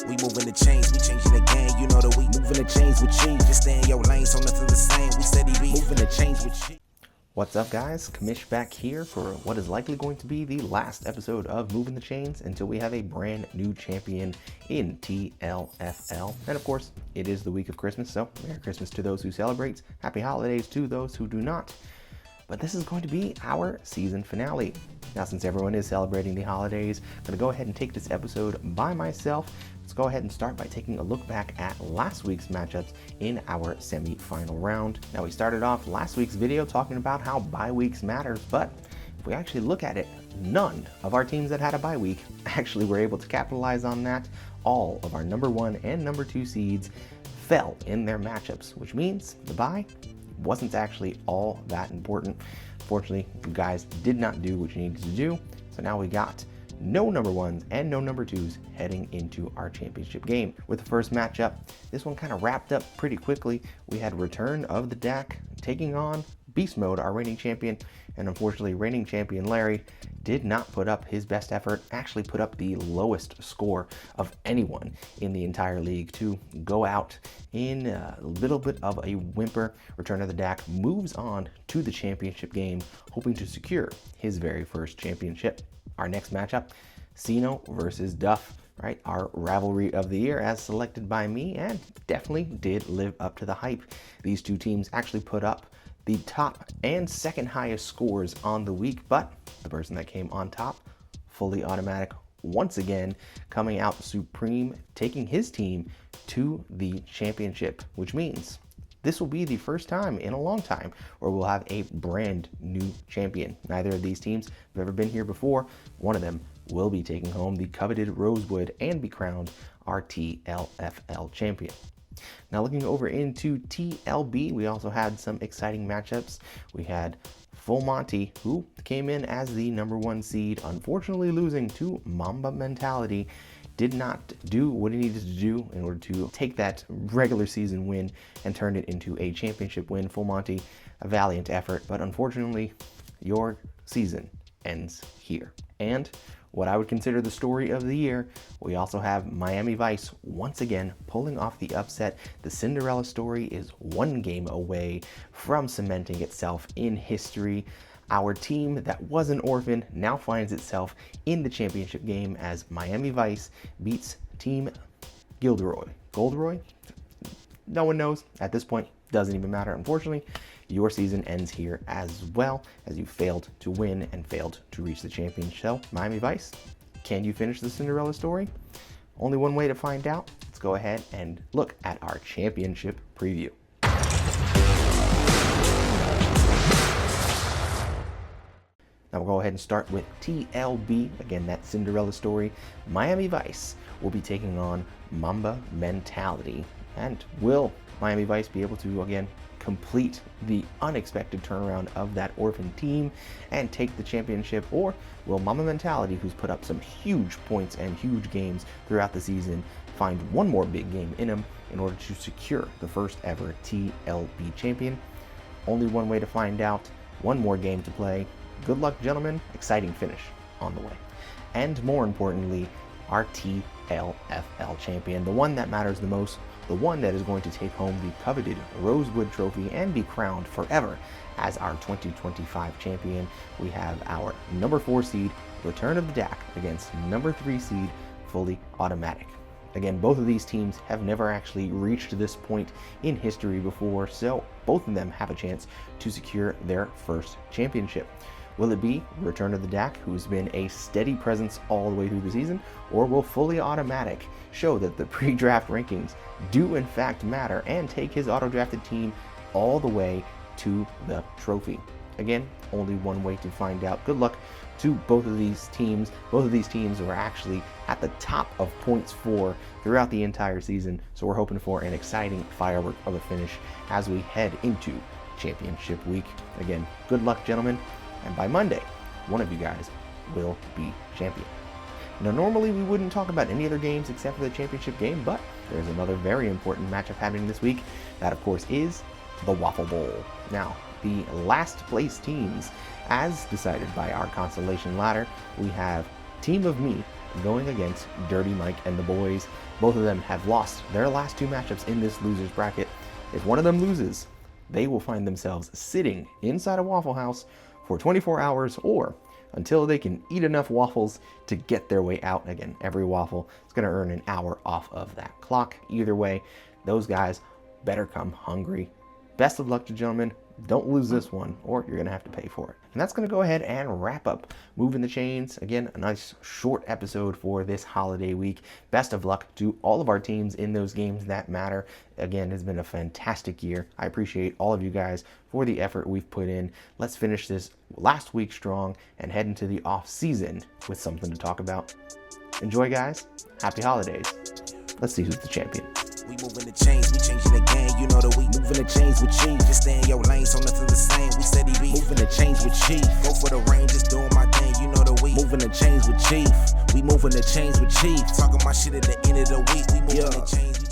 We moving the chains, we changing the game. You know that we moving the chains with cheese. Just stay in your lane, so nothing the same. We steady be moving the chains with cheese. What's up, guys? Kamish back here for what is likely going to be the last episode of Moving the Chains until we have a brand new champion in TLFL. And of course, it is the week of Christmas, so Merry Christmas to those who celebrate, Happy Holidays to those who do not. But this is going to be our season finale. Now, since everyone is celebrating the holidays, I'm going to go ahead and take this episode by myself. Let's go ahead and start by taking a look back at last week's matchups in our semi-final round. Now, we started off last week's video talking about how bye weeks matters, but if we actually look at it, none of our teams that had a bye week actually were able to capitalize on that. All of our number 1 and number 2 seeds fell in their matchups, which means the bye wasn't actually all that important. Fortunately, you guys did not do what you needed to do, so now we got no number 1s and no number 2s heading into our championship game. With the first matchup, this one kind of wrapped up pretty quickly. We had return of the DAC taking on Beast Mode, our reigning champion, and unfortunately reigning champion Larry did not put up his best effort, actually put up the lowest score of anyone in the entire league to go out in a little bit of a whimper. Return of the DAC moves on to the championship game, hoping to secure his very first championship. Our next matchup, Sino versus Duff, right? Our rivalry of the year as selected by me, and definitely did live up to the hype. These two teams actually put up the top and second highest scores on the week, but the person that came on top, fully automatic once again, coming out supreme, taking his team to the championship, which means this will be the first time in a long time where we'll have a brand new champion. Neither of these teams have ever been here before. One of them will be taking home the coveted Rosewood and be crowned our TLFL champion. Now, looking over into TLB, we also had some exciting matchups. We had Full Monty, who came in as the number 1 seed, unfortunately losing to Mamba Mentality. Did not do what he needed to do in order to take that regular season win and turn it into a championship win. Full Monty, a valiant effort, but unfortunately, your season ends here. And what I would consider the story of the year, we also have Miami Vice once again pulling off the upset. The Cinderella story is 1 game away from cementing itself in history. Our team that was an orphan now finds itself in the championship game as Miami Vice beats Team Gilderoy. Golderoy? No one knows. At this point, doesn't even matter. Unfortunately, your season ends here as well, as you failed to win and failed to reach the championship. So, Miami Vice, can you finish the Cinderella story? Only one way to find out. Let's go ahead and look at our championship preview. Now we'll go ahead and start with TLB. Again, that Cinderella story. Miami Vice will be taking on Mamba Mentality. And will Miami Vice be able to, again, complete the unexpected turnaround of that orphan team and take the championship? Or will Mamba Mentality, who's put up some huge points and huge games throughout the season, find one more big game in him in order to secure the first ever TLB champion? Only one way to find out. One more game to play. Good luck, gentlemen. Exciting finish on the way. And more importantly, our TLFL champion, the one that matters the most, the one that is going to take home the coveted Rosewood trophy and be crowned forever as our 2025 champion. We have our number 4 seed, Return of the DAC, against number 3 seed, Fully Automatic. Again, both of these teams have never actually reached this point in history before, so both of them have a chance to secure their first championship. Will it be Return of the DAC, who's been a steady presence all the way through the season, or will Fully Automatic show that the pre-draft rankings do in fact matter and take his auto-drafted team all the way to the trophy? Again, only one way to find out. Good luck to both of these teams. Both of these teams were actually at the top of points for throughout the entire season, so we're hoping for an exciting firework of a finish as we head into championship week. Again, good luck, gentlemen. And by Monday, one of you guys will be champion. Now, normally we wouldn't talk about any other games except for the championship game, but there's another very important matchup happening this week. That, of course, is the Waffle Bowl. Now, the last place teams, as decided by our constellation ladder, we have Team of Me going against Dirty Mike and the boys. Both of them have lost their last 2 matchups in this losers bracket. If one of them loses, they will find themselves sitting inside a Waffle House for 24 hours or until they can eat enough waffles to get their way out. Again, every waffle is going to earn an hour off of that clock. Either way, those guys better come hungry. Best of luck to gentlemen. Don't lose this one or you're going to have to pay for it. And that's going to go ahead and wrap up Moving the Chains. Again, a nice short episode for this holiday week. Best of luck to all of our teams in those games that matter. Again, it's been a fantastic year. I appreciate all of you guys for the effort we've put in. Let's finish this last week strong and head into the off season with something to talk about. Enjoy, guys. Happy holidays. Let's see who's the champion. We moving the chains, we changing the game, you know that we moving the chains with Chief. Just stay in your lane, so nothing the same. We steady be moving the chains with Chief. Go for the rain, just doing my thing, you know that we moving the chains with Chief. We moving the chains with Chief. Talking my shit at the end of the week, we moving the chains.